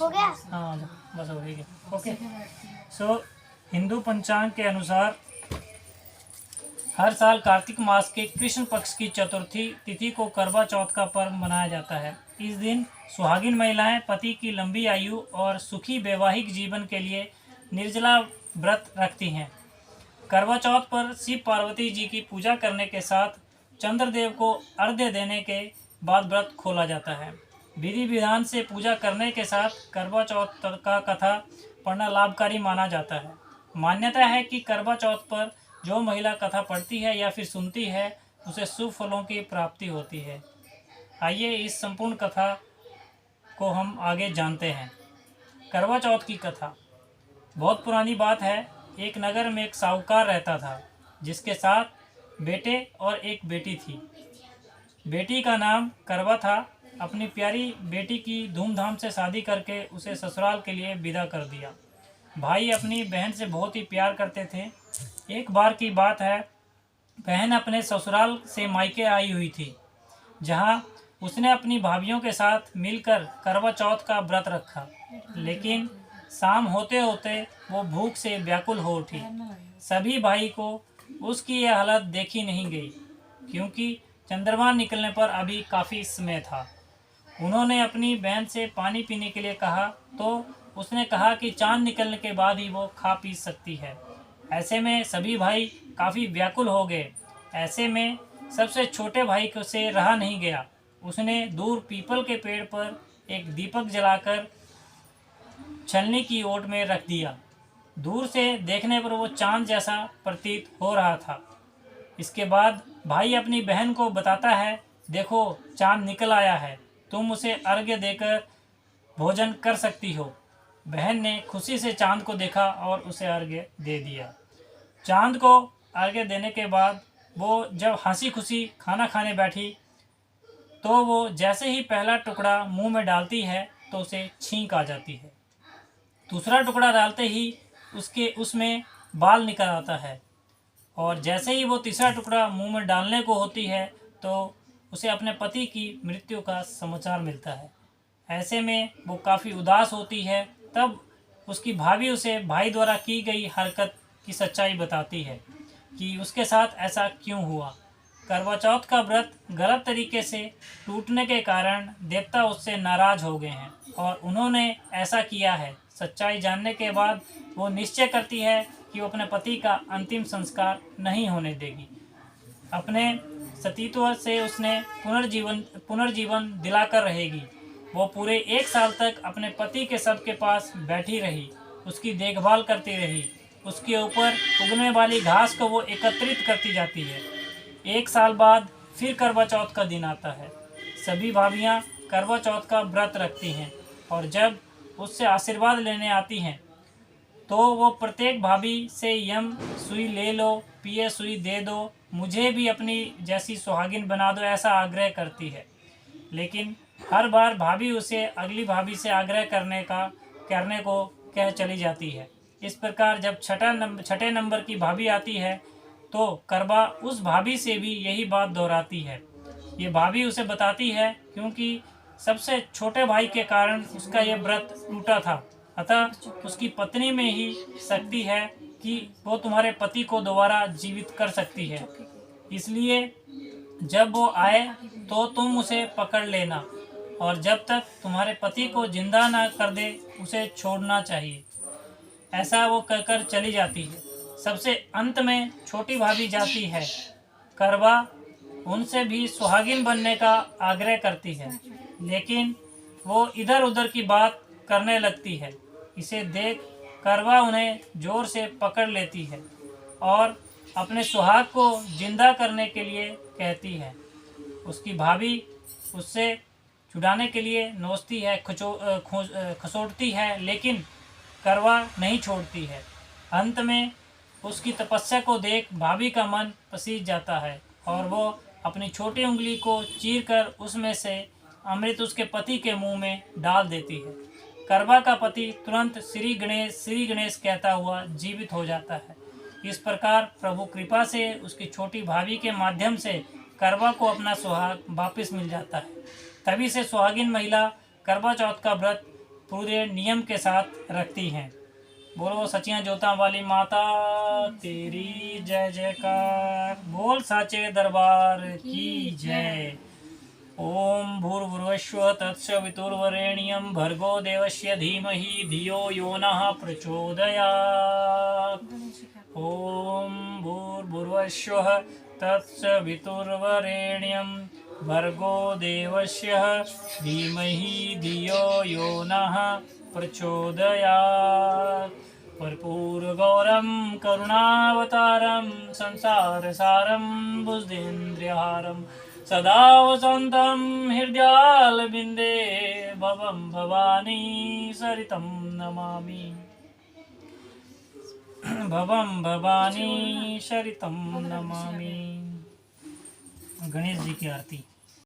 हो गया? हाँ बस हो गया। ओके। सो हिंदू पंचांग के अनुसार हर साल कार्तिक मास के कृष्ण पक्ष की चतुर्थी तिथि को करवा चौथ का पर्व मनाया जाता है। इस दिन सुहागिन महिलाएं पति की लंबी आयु और सुखी वैवाहिक जीवन के लिए निर्जला व्रत रखती हैं। करवा चौथ पर शिव पार्वती जी की पूजा करने के साथ चंद्रदेव को अर्घ्य देने के बाद व्रत खोला जाता है। विधि विधान से पूजा करने के साथ करवा चौथ का कथा पढ़ना लाभकारी माना जाता है। मान्यता है कि करवा चौथ पर जो महिला कथा पढ़ती है या फिर सुनती है उसे शुभ फलों की प्राप्ति होती है। आइए इस संपूर्ण कथा को हम आगे जानते हैं। करवा चौथ की कथा बहुत पुरानी बात है। एक नगर में एक साहूकार रहता था जिसके साथ बेटे और एक बेटी थी। बेटी का नाम करवा था। अपनी प्यारी बेटी की धूमधाम से शादी करके उसे ससुराल के लिए विदा कर दिया। भाई अपनी बहन से बहुत ही प्यार करते थे। एक बार की बात है, बहन अपने ससुराल से मायके आई हुई थी, जहां उसने अपनी भाभीियों के साथ मिलकर करवा चौथ का व्रत रखा। लेकिन शाम होते होते वो भूख से व्याकुल हो उठी। सभी भाई को उसकी यह हालत देखी नहीं गई, क्योंकि चंद्रमा निकलने पर अभी काफ़ी समय था। उन्होंने अपनी बहन से पानी पीने के लिए कहा तो उसने कहा कि चांद निकलने के बाद ही वो खा पी सकती है। ऐसे में सभी भाई काफ़ी व्याकुल हो गए। ऐसे में सबसे छोटे भाई को से रहा नहीं गया। उसने दूर पीपल के पेड़ पर एक दीपक जलाकर छलनी की ओट में रख दिया। दूर से देखने पर वो चांद जैसा प्रतीत हो रहा था। इसके बाद भाई अपनी बहन को बताता है, देखो चांद निकल आया है, तुम उसे अर्घ्य देकर भोजन कर सकती हो। बहन ने खुशी से चांद को देखा और उसे अर्घ्य दे दिया। चांद को अर्घ्य देने के बाद वो जब हंसी खुशी खाना खाने बैठी तो वो जैसे ही पहला टुकड़ा मुंह में डालती है तो उसे छींक आ जाती है। दूसरा टुकड़ा डालते ही उसमें बाल निकल आता है और जैसे ही वो तीसरा टुकड़ा मुंह में डालने को होती है तो उसे अपने पति की मृत्यु का समाचार मिलता है। ऐसे में वो काफ़ी उदास होती है। तब उसकी भाभी उसे भाई द्वारा की गई हरकत की सच्चाई बताती है कि उसके साथ ऐसा क्यों हुआ। करवा चौथ का व्रत गलत तरीके से टूटने के कारण देवता उससे नाराज हो गए हैं और उन्होंने ऐसा किया है। सच्चाई जानने के बाद वो निश्चय करती है कि वो अपने पति का अंतिम संस्कार नहीं होने देगी। अपने सतीत्व से उसने पुनर्जीवन दिलाकर रहेगी। वो पूरे 1 साल तक अपने पति के शव के पास बैठी रही, उसकी देखभाल करती रही। उसके ऊपर उगने वाली घास को वो एकत्रित करती जाती है। 1 साल बाद फिर करवा चौथ का दिन आता है। सभी भाभियाँ करवा चौथ का व्रत रखती हैं और जब उससे आशीर्वाद लेने आती हैं तो वो प्रत्येक भाभी से यम सुई ले लो, पिए सुई दे दो, मुझे भी अपनी जैसी सुहागिन बना दो, ऐसा आग्रह करती है। लेकिन हर बार भाभी उसे अगली भाभी से आग्रह करने को कह चली जाती है। इस प्रकार जब छठे नंबर की भाभी आती है तो करवा उस भाभी से भी यही बात दोहराती है। ये भाभी उसे बताती है क्योंकि सबसे छोटे भाई के कारण उसका ये व्रत टूटा था, अतः उसकी पत्नी में ही शक्ति है कि वो तुम्हारे पति को दोबारा जीवित कर सकती है। इसलिए जब वो आए तो तुम उसे पकड़ लेना और जब तक तुम्हारे पति को जिंदा ना कर दे उसे छोड़ना चाहिए। ऐसा वो कहकर चली जाती है। सबसे अंत में छोटी भाभी जाती है। करवा उनसे भी सुहागिन बनने का आग्रह करती है, लेकिन वो इधर उधर की बात करने लगती है। इसे देख करवा उन्हें जोर से पकड़ लेती है और अपने सुहाग को जिंदा करने के लिए कहती है। उसकी भाभी उससे छुड़ाने के लिए नोचती है, खसोटती है, लेकिन करवा नहीं छोड़ती है। अंत में उसकी तपस्या को देख भाभी का मन पसीज जाता है और वो अपनी छोटी उंगली को चीरकर उसमें से अमृत उसके पति के मुंह में डाल देती है। करवा का पति तुरंत श्री गणेश कहता हुआ जीवित हो जाता है। इस प्रकार प्रभु कृपा से उसकी छोटी भाभी के माध्यम से करवा को अपना सुहाग वापस मिल जाता है। तभी से सुहागिन महिला करवा चौथ का व्रत पूरे नियम के साथ रखती हैं। बोलो सचिया जोता वाली माता तेरी जय जयकार। बोल साचे दरबार की जय। ओम भूर्भुवस्सुः तत्सवितुर्वरेण्यं भर्गो देवस्य धीमहि धियो यो नः प्रचोदयात्। ओम भूर्भुवस्सुः तत्सवितुर्वरेण्यं भर्गो देवस्य धीमहि धियो यो नः प्रचोदयात्। कर्पूरगौरं करुणावतारं संसारसारं बुद्धिन्द्रियहारं सदा वसन्तं हृदयालबिन्दे भवं भवानी सरितं नमामि। भवं भवानी सरितं नमामि। गणेश जी की आरती।